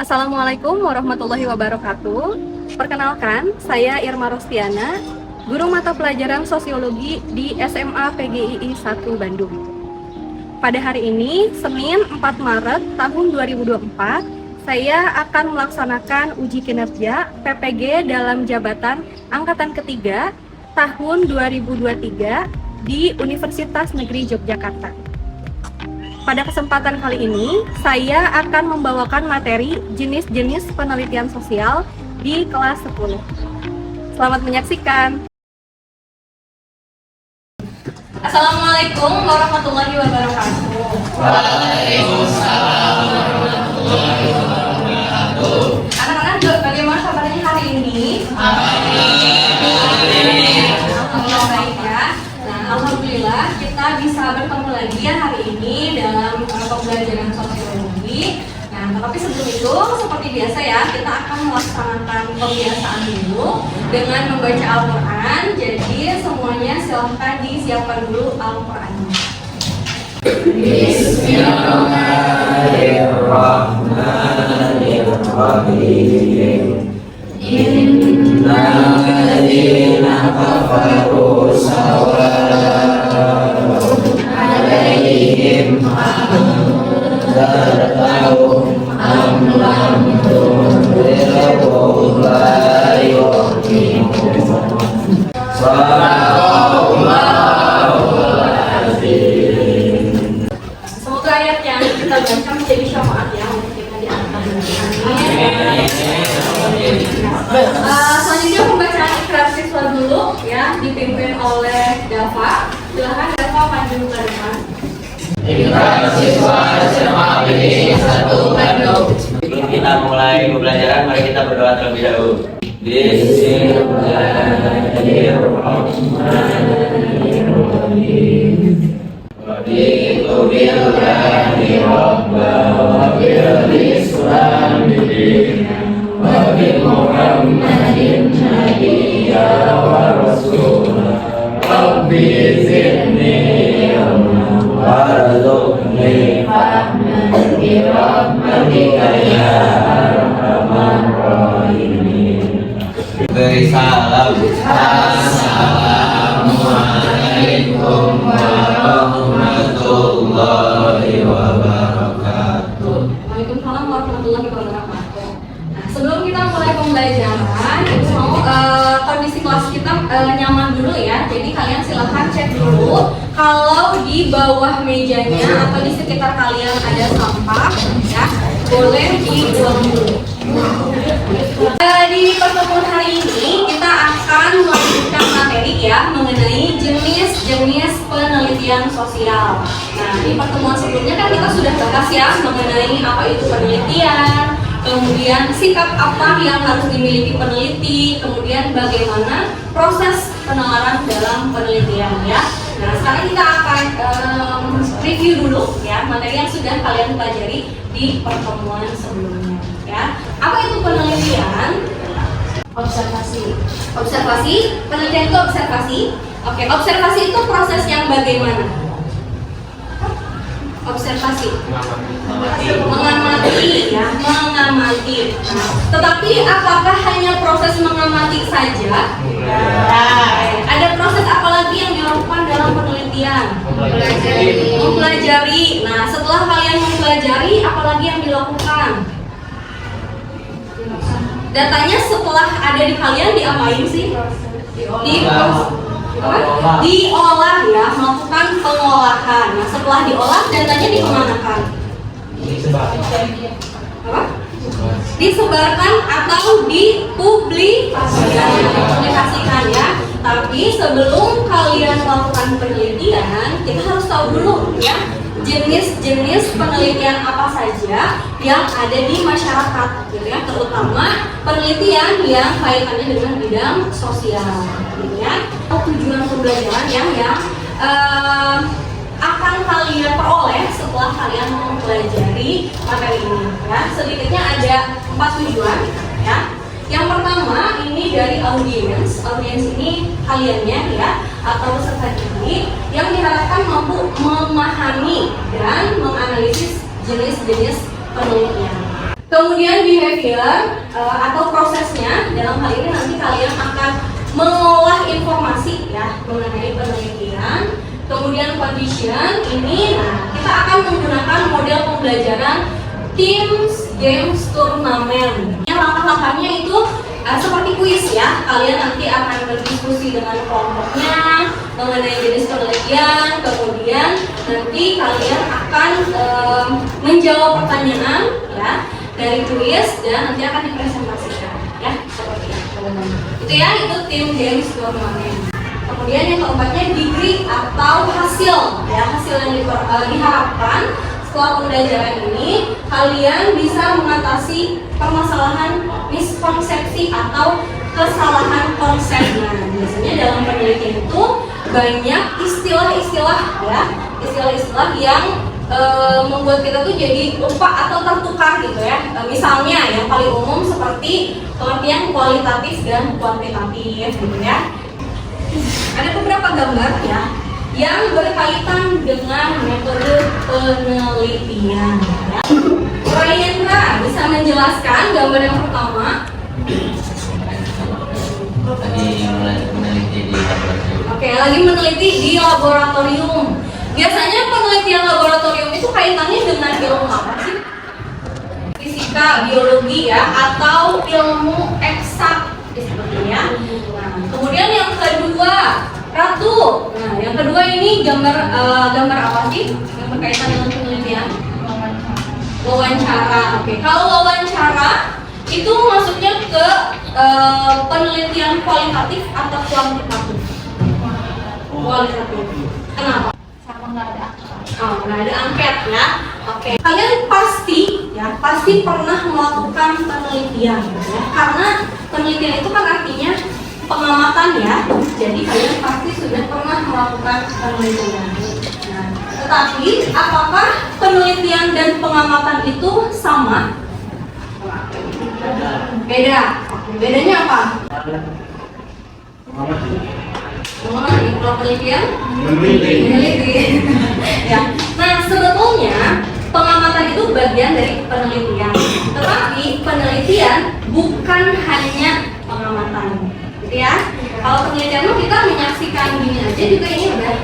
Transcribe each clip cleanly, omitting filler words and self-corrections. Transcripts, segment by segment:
Assalamualaikum warahmatullahi wabarakatuh. Perkenalkan, saya Irma Rostiana, guru mata pelajaran sosiologi di SMA PGII 1 Bandung. Pada hari ini, Senin 4 Maret tahun 2024, saya akan melaksanakan uji kinerja PPG dalam jabatan Angkatan Ketiga tahun 2023 di Universitas Negeri Yogyakarta. Pada kesempatan kali ini, saya akan membawakan materi jenis-jenis penelitian sosial di kelas 10. Selamat menyaksikan. Assalamualaikum warahmatullahi wabarakatuh. Waalaikumsalam warahmatullahi wabarakatuh. Anak-anak, bagaimana kabarnya hari ini? Alhamdulillah baik ya. Nah, alhamdulillah kita bisa bertemu lagi ya hari ini dalam pembelajaran sosiologi. Nah, tetapi sebelum itu seperti biasa ya, kita akan melaksanakan pembiasaan dulu dengan membaca Al-Quran. Jadi semuanya silahkan disiapkan dulu Al-Qurannya. Bismillahirrahmanirrahim. Innal ladzina kafaru sawa'un 'alaihim anzartahum am lam tunzirhum la yu'minun. Shadaqallahul azim. Semoga ayat yang kita baca menjadi syafaat ya untuk kita di antara selanjutnya pembacaan ikrar siswa dulu ya, dipimpin oleh Dava. Silahkan Dava maju ke depan. Ikrar siswa SMA PGII 1 Bandung. Sebelum kita mulai pembelajaran, mari kita berdoa terlebih dahulu. Bismillahirrahmanirrahim. Raditu billahi rabban wa bil islami dinan wa bi Muhammadin nabiyyan wa rasulan. Rabbi zidni ilman warzuqni fahman bi rahmatika ya arhamar rahimin. Beri salam. Assalamualaikum warahmatullahi wabarakatuh. Waalaikumsalam warahmatullahi wabarakatuh. Nah, sebelum kita mulai pembelajaran, Ibu mau kondisi kelas kita nyaman dulu ya. Jadi kalian silahkan cek dulu kalau di bawah mejanya atau di sekitar kalian ada sampah ya, boleh dibuang dulu. Di pertemuan hari ini kita akan melanjutkan materi ya mengenai jenis-jenis penelitian sosial. Nah, di pertemuan sebelumnya kan kita sudah bahas ya mengenai apa itu penelitian, kemudian sikap apa yang harus dimiliki peneliti, kemudian bagaimana proses penalaran dalam penelitian ya. Nah, sekarang kita akan review dulu ya materi yang sudah kalian pelajari di pertemuan sebelumnya ya. Apa itu penelitian? Observasi. Penelitian itu observasi. Oke, observasi itu proses yang bagaimana? Observasi. Mengamati ya, mengamati. Nah, tetapi apakah hanya proses mengamati saja? Ada proses apa lagi yang dilakukan dalam penelitian? Mempelajari. Nah, setelah kalian mempelajari, apa lagi yang dilakukan? Datanya setelah ada di kalian diapain sih? Diolah ya, melakukan pengolahan. Nah, setelah diolah datanya dikemanakan? Disebarkan atau dipublikasikan ya. Tapi sebelum kalian melakukan penelitian, kita harus tahu dulu ya jenis-jenis penelitian apa saja yang ada di masyarakat gitu ya, terutama penelitian yang kaitannya dengan bidang sosial gitu ya. Tujuan pembelajaran yang akan kalian peroleh setelah kalian mempelajari materi ini ya. Sedikitnya ada 4 tujuan ya. Yang pertama ini dari audiens ini kaliannya ya, atau peserta didik yang diharapkan mampu memahami dan menganalisis jenis-jenis penelitian. Kemudian behavior atau prosesnya, dalam hal ini nanti kalian akan mengolah informasi ya mengenai penelitian. Kemudian condition ini, nah kita akan menggunakan model pembelajaran Teams Games Turnamen. Langkah-langkahnya itu seperti kuis ya. Kalian nanti akan berdiskusi dengan kelompoknya mengenai jenis penelitian. Kemudian nanti kalian akan menjawab pertanyaan ya dari kuis dan nanti akan dipresentasikan ya seperti itu. Itu ya, itu tim games turnamen. Kemudian yang keempatnya degree atau hasil ya, hasil yang diharapkan setelah pembelajaran ini kalian bisa mengatasi permasalahan miskonsepsi atau kesalahan konsep. Nah, biasanya dalam penelitian itu banyak istilah-istilah ya, istilah-istilah yang membuat kita tuh jadi lupa atau tertukar gitu ya. Misalnya yang paling umum seperti pengertian kualitatif dan kuantitatif gitu ya. Ada beberapa gambar ya yang berkaitan dengan metode penelitian ya. Rayendra bisa menjelaskan gambar yang pertama. Tadi meneliti di laboratorium. Oke, lagi meneliti di laboratorium. Biasanya penelitian laboratorium itu kaitannya dengan ilmu apa sih? Fisika, biologi ya, atau ilmu eksak sepertinya. Nah, kemudian yang kedua, Ratu. Nah, yang kedua ini gambar apa sih yang berkaitan dengan penelitian? Wawancara. Oke, kalau wawancara itu masuknya ke penelitian kualitatif atau kuantitatif? Kualitatif. Kenapa? Oh, nggak ada angket ya. Oke. Kalian pasti pernah melakukan penelitian ya. Karena penelitian itu kan artinya pengamatan ya. Jadi kalian pasti sudah pernah melakukan penelitian. Nah, tetapi apakah penelitian dan pengamatan itu sama? Beda. Bedanya apa? Mengenai penelitian? Meneliti. Ya. Nah, sebetulnya pengamatan itu bagian dari penelitian. Tetapi penelitian bukan hanya pengamatan, gitu ya. Kalau penelitian itu kita menyaksikan gini aja juga ini udah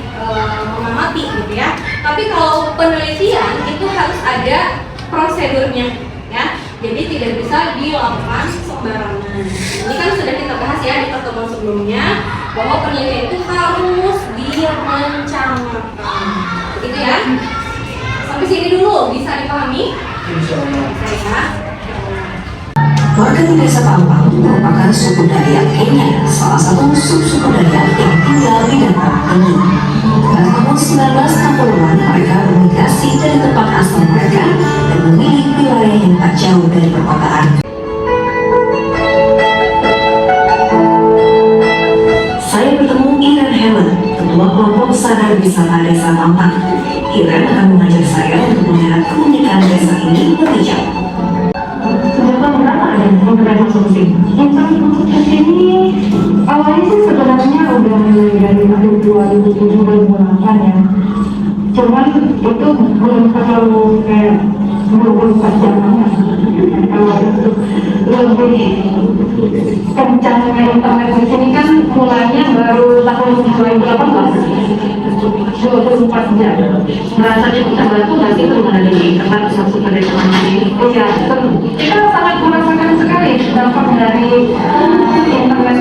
mengamati, gitu ya. Tapi kalau penelitian itu harus ada prosedurnya, ya. Jadi tidak bisa dilakukan sembarangan. Ini kan sudah kita bahas ya di pertemuan sebelumnya bahwa penelitian itu harus direncanakan, gitu ya. Sampai sini dulu bisa dipahami? Saya. Warga di Desa Pampang merupakan suku Dayak Kenya, salah satu suku Dayak yang tinggal di daerah ini. Pada tahun 1960-an mereka bermigrasi dari tempat asal mereka dan memilih wilayah yang tak jauh dari perkotaan. Saya bertemu Iren Helen, ketua kelompok sadar wisata Desa Pampang. Iren akan mengajar saya untuk melihat keunikan desa ini lebih jauh. Sejak tahun berapa ada program khusus? Untuk khusus ini awalnya sih sebenarnya udah mulai dari tahun 2007-2008 ya. Cuman itu belum terlalu kayak 24 jam banget. Kalau itu lebih kencangnya internet di sini kan mulanya baru tahun 2018. 24 jam. Merasa cukup terbantu nggak sih teman di tempat satu pedesaan ini? Iya, kita sangat merasakan sekali dampak dari internet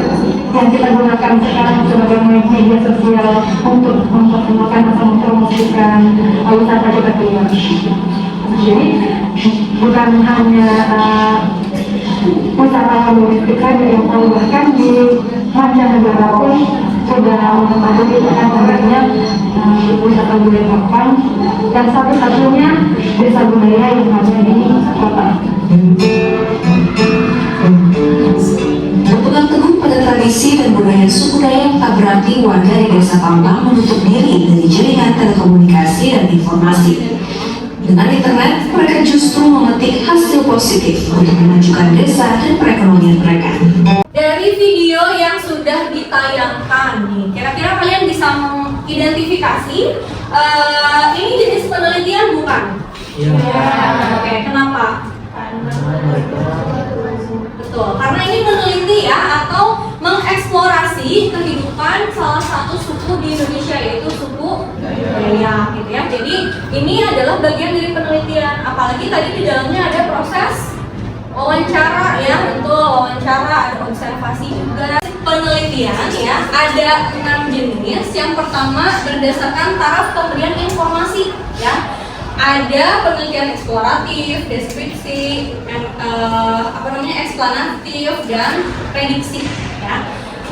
yang kita gunakan sekarang sebagai media sosial untuk memperkenalkan atau mempromosikan wisata kita keluar. Jadi bukan hanya wisata domestik saja yang tahu, bahkan di mancanegara pun sudah mengetahui dengan adanya wisata budaya Pampang dan satu-satunya desa budaya yang ada di kota. Berpegang teguh pada tradisi dan budaya suku Dayak tak berarti warga di Desa Pampang menutup diri dari jaringan telekomunikasi dan informasi. Dengan internet, mereka justru memetik hasil positif untuk memajukan desa dan perekonomian mereka. Dari video yang sudah ditayangkan nih, kira-kira kalian bisa mengidentifikasi ini jenis penelitian bukan? Iya. Oke, kenapa? Betul, karena ini meneliti ya atau mengeksplorasi kehidupan salah satu suku di Indonesia, yaitu suku Dayak gitu ya. Jadi ini adalah bagian dari penelitian, apalagi tadi di dalamnya ada proses wawancara ya, betul, wawancara, ada observasi juga. Penelitian ya, ada 6 jenis. Yang pertama berdasarkan taraf pemberian informasi ya. Ada penelitian eksploratif, deskripsi, eksplanatif, dan prediksi ya.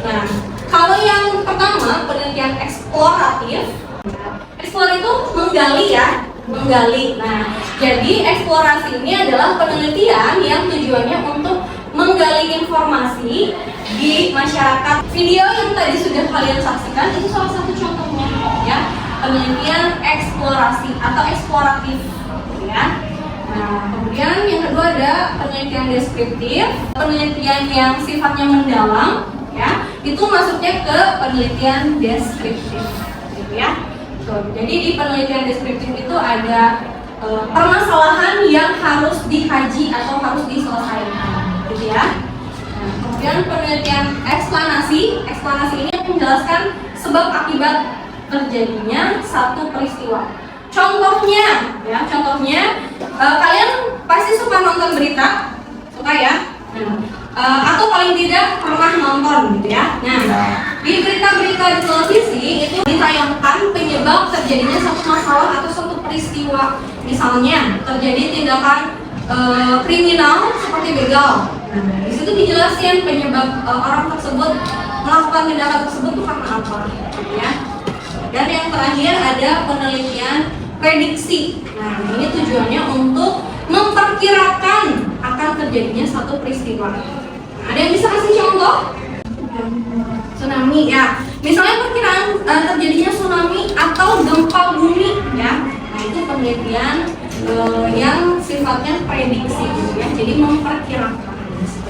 Nah, kalau yang pertama penelitian eksploratif, eksplor itu menggali ya, menggali. Nah, jadi eksplorasi ini adalah penelitian yang tujuannya untuk menggali informasi di masyarakat. Video yang tadi sudah kalian saksikan itu salah satu contohnya ya, penelitian eksplorasi atau eksploratif ya. Nah, kemudian yang kedua ada penelitian deskriptif, penelitian yang sifatnya mendalam ya. Itu masuknya ke penelitian deskriptif gitu ya. Jadi di penelitian deskriptif itu ada permasalahan yang harus dikaji atau harus diselesaikan gitu ya. Nah, kemudian penelitian eksplanasi, eksplanasi ini menjelaskan sebab akibat terjadinya satu peristiwa. Contohnya ya, kalian pasti suka nonton berita, suka ya? Atau paling tidak pernah nonton gitu ya. Nah, di berita-berita di televisi itu ditayangkan penyebab terjadinya satu masalah atau satu peristiwa. Misalnya terjadi tindakan kriminal seperti begal. Nah, di situ dijelasin penyebab orang tersebut melakukan tindakan tersebut itu karena apa, gitu ya. Dan yang terakhir ada penelitian prediksi. Nah, ini tujuannya untuk memperkirakan akan terjadinya satu peristiwa. Nah, ada yang bisa kasih contoh? Tsunami ya. Misalnya perkiraan terjadinya tsunami atau gempa bumi ya. Nah, itu penelitian yang sifatnya prediksi gitu ya. Jadi memperkirakan.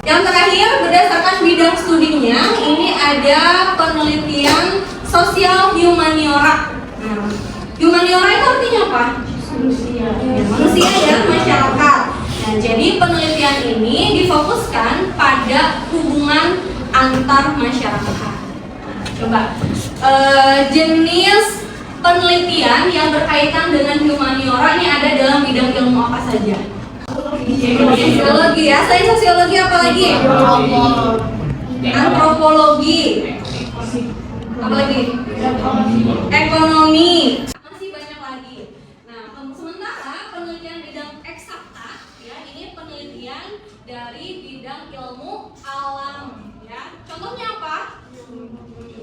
Yang terakhir berdasarkan bidang studinya, ini ada penelitian sosial humaniora. Nah, humaniora itu artinya apa? Manusia ya, masyarakat. Nah, jadi penelitian ini difokuskan pada hubungan antar masyarakat. Nah, coba jenis penelitian yang berkaitan dengan humaniora ini ada dalam bidang ilmu apa saja? Sosiologi ya, selain sosiologi apa lagi? Antropologi. Apa lagi? Ekonomi. Masih banyak lagi. Nah, sementara penelitian bidang eksakta ya, ini penelitian dari bidang ilmu alam ya. Contohnya apa?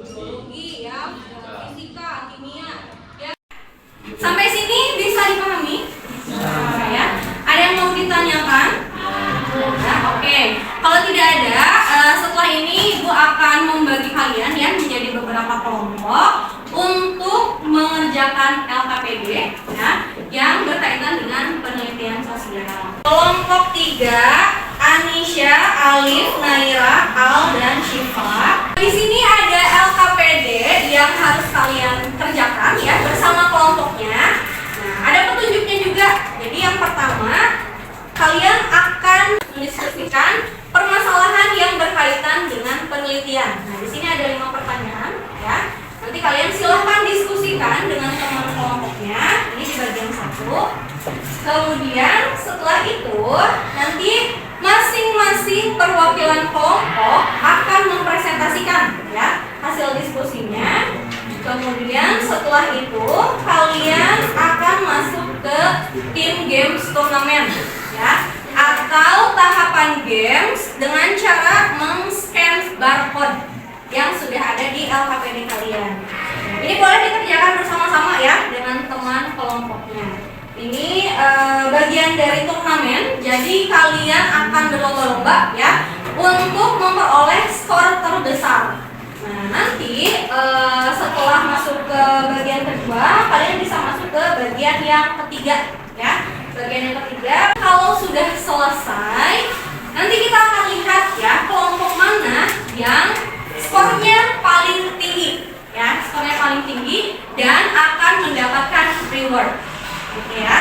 Biologi ya, fisika, kimia ya. Sampai sini bisa dipahami? Ya. Ada yang mau ditanyakan? Nah, oke. Kalau tidak ada, setelah ini Ibu akan membagi kalian ya menjadi beberapa kelompok untuk mengerjakan LKPD ya, yang berkaitan dengan penelitian sosial. Kelompok 3, Anisha, Alif, Naira, Al, dan Syifa. Di sini ada LKPD yang harus kalian kerjakan ya bersama kelompoknya. Nah, ada petunjuknya juga. Jadi yang pertama, kalian akan mendiskusikan permasalahan yang berkaitan dengan penelitian. Nah, di sini ada 5 pertanyaan ya. Nanti kalian silahkan diskusikan dengan teman kelompoknya. Ini di bagian 1. Kemudian setelah itu nanti masing-masing perwakilan kelompok akan mempresentasikan ya hasil diskusinya. Kemudian setelah itu kalian akan masuk ke tim games turnamen ya, atau tahapan games dengan cara meng-scan barcode yang sudah ada di LKPD kalian. Ini boleh dikerjakan bersama-sama ya dengan teman kelompoknya. Ini bagian dari turnamen, jadi kalian akan berlomba-lomba ya untuk memperoleh skor terbesar. Nah, nanti setelah masuk ke bagian kedua, kalian bisa masuk ke bagian yang ketiga ya. Bagian yang ketiga, kalau sudah selesai, nanti kita akan lihat ya kelompok mana yang skornya paling tinggi ya, skornya paling tinggi dan akan mendapatkan reward. Oke ya.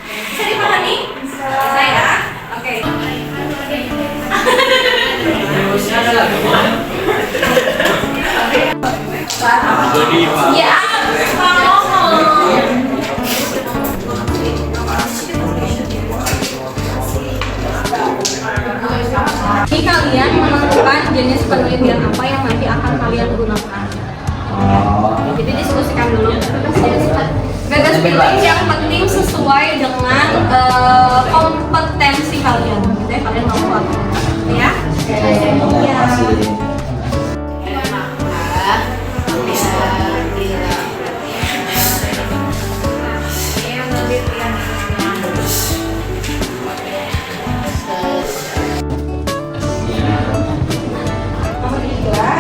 Bisa dipahami? Bisa ya. Oke, Ya, ini kalian menentukan jenis penelitian apa yang nanti akan kalian gunakan. Jadi diskusikan dulu. Gagas pilih yang penting sesuai dengan kompetensi kalian. Jadi kalian mau buat, ya? Ya.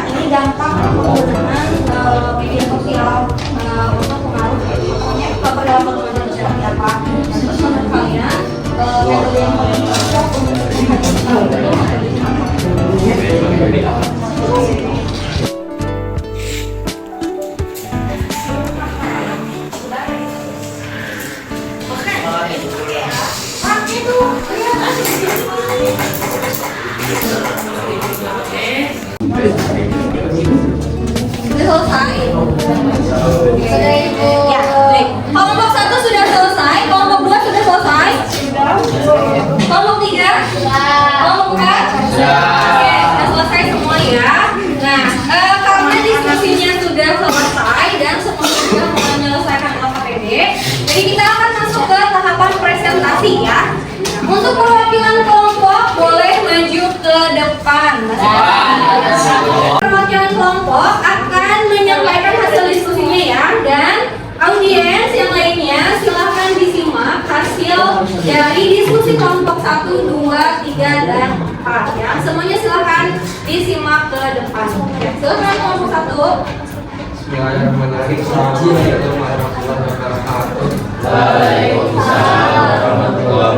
Ini dampak penggunaan media sosial untuk pengaruh pokoknya apa dalam perkembangan seperti apa. Terus menurut kalian metode yang paling cocok untuk menghadirkan selesai. Sudah Ibu. Ya, baik. Kelompok 1 sudah selesai, kelompok 2 sudah selesai. Kelompok 3? Kelompok 4? Oke, sudah selesai semua ya. Nah, karena diskusinya sudah selesai dan semuanya sudah menyelesaikan LKPD, jadi kita akan masuk ke tahapan presentasi ya. Untuk perwakilan kelompok boleh maju ke depan. Perwakilan kelompok akan menyampaikan hasil diskusinya ya, dan audiens yang lainnya silahkan disimak hasil dari diskusi kelompok 1, 2, 3, dan 4 ya. Semuanya silahkan disimak ke depan. Ya, silahkan kelompok 1. Waalaikumsalam warahmatullahi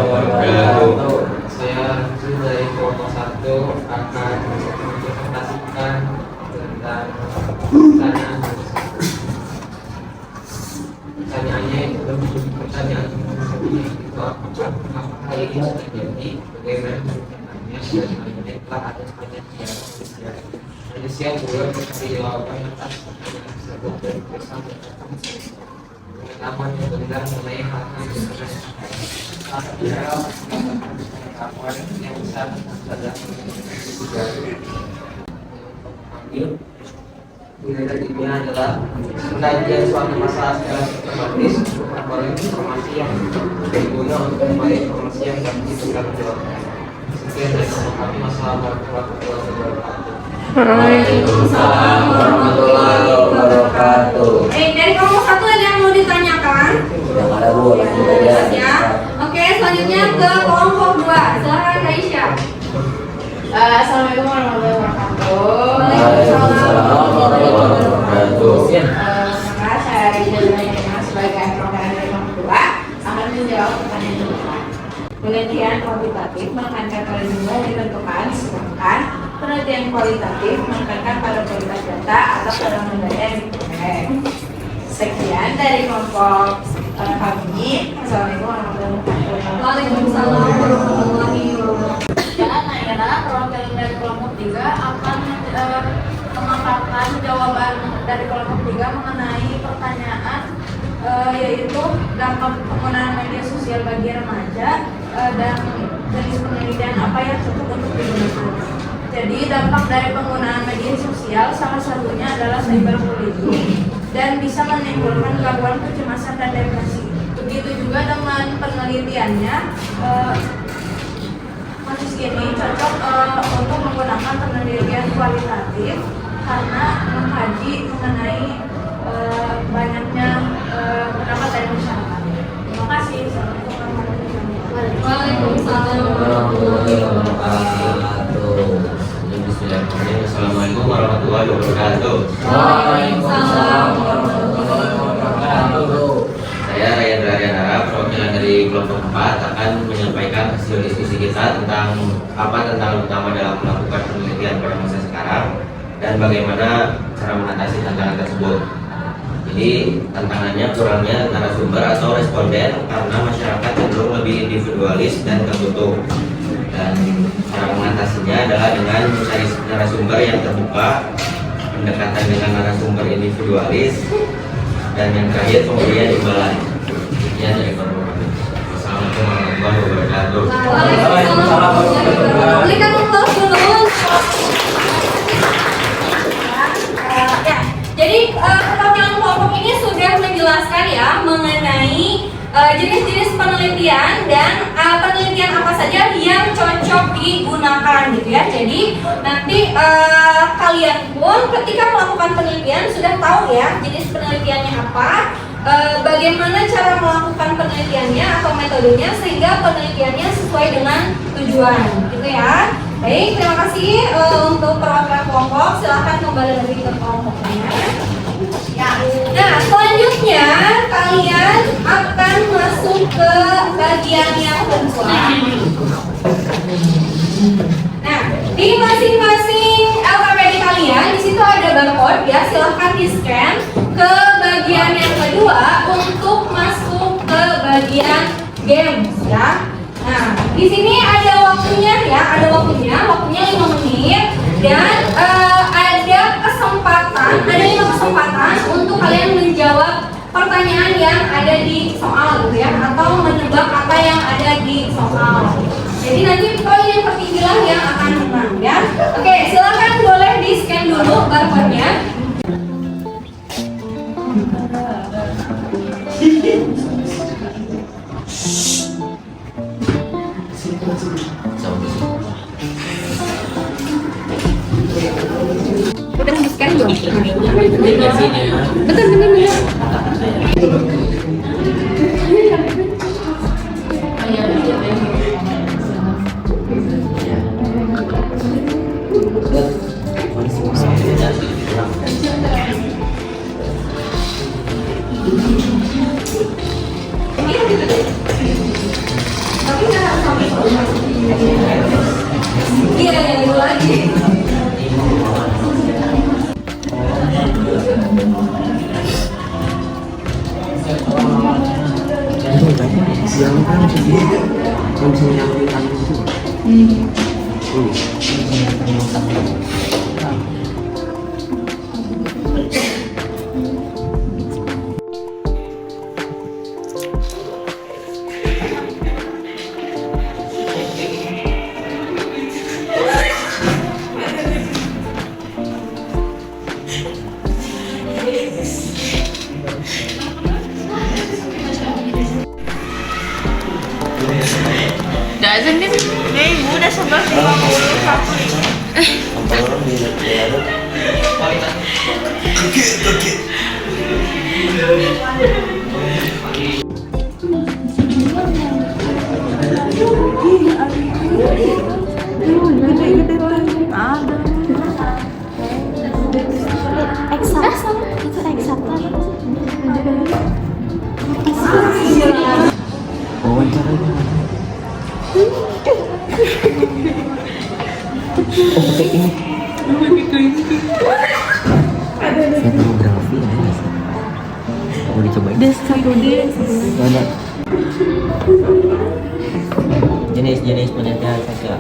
wabarakatuh. Saya dari kelompok 1 akan mempresentasikan tentang pertanyaannya itu pertanyaan apakah hal ini terjadi, bagaimana menentukannya, dan bagaimana telah ada penelitian manusia juga mencari jawaban atas pertanyaan tersebut dari pengalaman yang benar mengenai hal-hal yang besar pada nilai intinya adalah pengkajian suatu masalah secara sistematis untuk memperoleh informasi yang berguna untuk memperoleh informasi yang dapat ditanggung. Sekian dari kami. Wassalamualaikum warahmatullahi wabarakatuh. Waalaikumsalam warahmatullahi wabarakatuh. Dari kelompok 1 ada yang mau ditanyakan? Yang ada Bu, Ya. Oke, selanjutnya ke kelompok 2. Silakan Aisyah. Assalamualaikum warahmatullahi wabarakatuh. Waalaikumsalam warahmatullahi wabarakatuh. Maka saya Rizal Zainal sebagai perwakilan dari kelompok 2 akan menjawab pertanyaan berikut. Penelitian kuantitatif menekankan pada jumlah yang ditentukan, sedangkan penelitian kualitatif menekankan pada kualitas data atau keterangan data yang diperoleh. Sekian dari kelompok kami. Assalamualaikum warahmatullahi wabarakatuh. Waalaikumsalam warahmatullahi wabarakatuh. Karena perwakilan dari kelompok 3 akan memaparkan jawaban dari kelompok 3 mengenai pertanyaan yaitu dampak penggunaan media sosial bagi remaja dan jenis penelitian apa yang cocok untuk digunakan. Jadi dampak dari penggunaan media sosial salah satunya adalah cyberbullying dan bisa menimbulkan gangguan kecemasan dan depresi. Begitu juga dengan penelitiannya, kasus ini cocok untuk menggunakan penelitian kualitatif karena mengkaji mengenai banyaknya pendapat dari masyarakat. Terima kasih. Waalaikumsalam warahmatullahi wabarakatuh. Assalamualaikum warahmatullahi wabarakatuh. Waalaikumsalam warahmatullahi wabarakatuh. Saya Rayandra Arianara, perwakilan dari kelompok 4 akan menyampaikan hasil diskusi kita tentang tantangan utama dalam melakukan penelitian pada masa sekarang dan bagaimana cara mengatasi tantangan tersebut. Jadi tantangannya kurangnya narasumber atau responden karena masyarakat cenderung lebih individualis dan tertutup. Dan cara mengatasinya adalah dengan mencari narasumber yang terbuka, pendekatan dengan narasumber individualis, dan yang terakhir pemberian imbalan. Sekian dari kami. Assalamualaikum warahmatullahi wabarakatuh. Waalaikumsalam warahmatullahi wabarakatuh. Berikan applause dulu. Ya, jadi keterangan kelompok ini sudah menjelaskan ya mengenai jenis-jenis penelitian dan penelitian apa saja yang cocok digunakan gitu ya. Jadi nanti kalian pun ketika melakukan penelitian sudah tahu ya jenis penelitiannya apa, bagaimana cara melakukan penelitiannya atau metodenya sehingga penelitiannya sesuai dengan tujuan gitu ya. Baik, terima kasih untuk perwakilan kelompok. Silahkan kembali lagi ke kelompoknya. Ya. Nah, selanjutnya kalian akan masuk ke bagian yang kedua. Nah, di masing-masing LKPD kalian di situ ada barcode ya. Silahkan di scan ke bagian yang kedua untuk masuk ke bagian games ya. Nah, di sini ada waktunya ya, waktunya 5 menit dan ada kesempatan, ada 5 kesempatan untuk kalian menjawab pertanyaan yang ada di soal gitu ya, atau menebak apa yang ada di soal. Jadi nanti poin yang tertinggilah yang akan menang ya. Oke, silakan boleh di scan dulu barcode-nya. Udah di scan belum? Betul. Iya, itu lagi. Udah 11. Jenis-jenis penelitian sosial.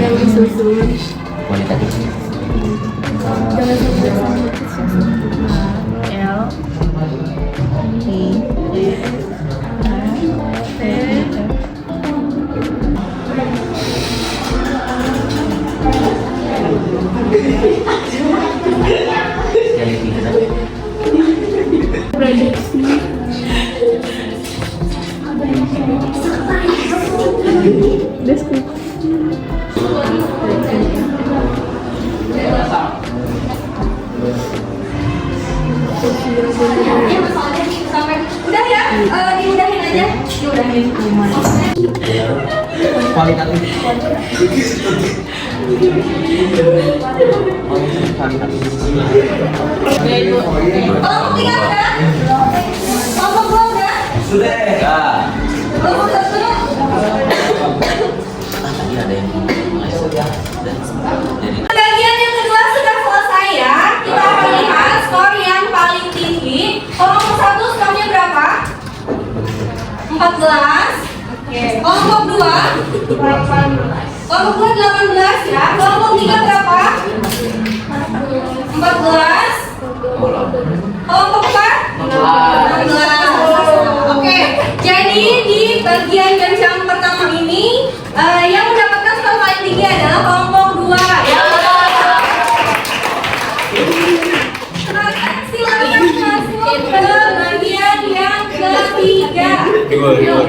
yang disusun Kualitatif. jangan sampai L I T Prediksi. Udah ya, diudahin aja, diudahin. Kualitatif. Kelompok 3 udah? Kelompok 2 udah? Sudah. Kelompok 1? Tadi ada yang Bagian yang kedua sudah selesai ya. Kita akan lihat skor yang paling tinggi. Kelompok 1 skornya berapa? 14. Oke. Kelompok 2? Kelompok 2 18 ya. Kelompok 3 berapa? Gimana?